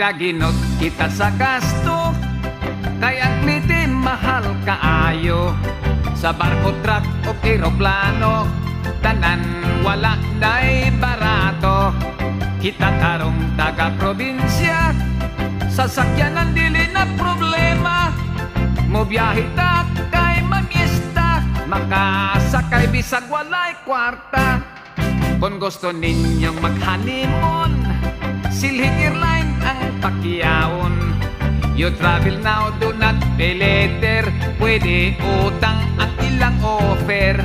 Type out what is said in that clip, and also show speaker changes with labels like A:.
A: Magdaginot kita sa gasto, kay ang klite mahal kaayo. Sa barko, truck o eroplano, tanan wala na'y barato. Kita tarong taga-probinsya, sasakyanan dili na problema. Mobiyahe ta kay mamista, makasakay bisag walay kwarta. Kung gusto ninyong mag-honeymoon, Silhing Airline ang pakiyaon. You travel now, do not pay later. Pwede utang ang ilang offer.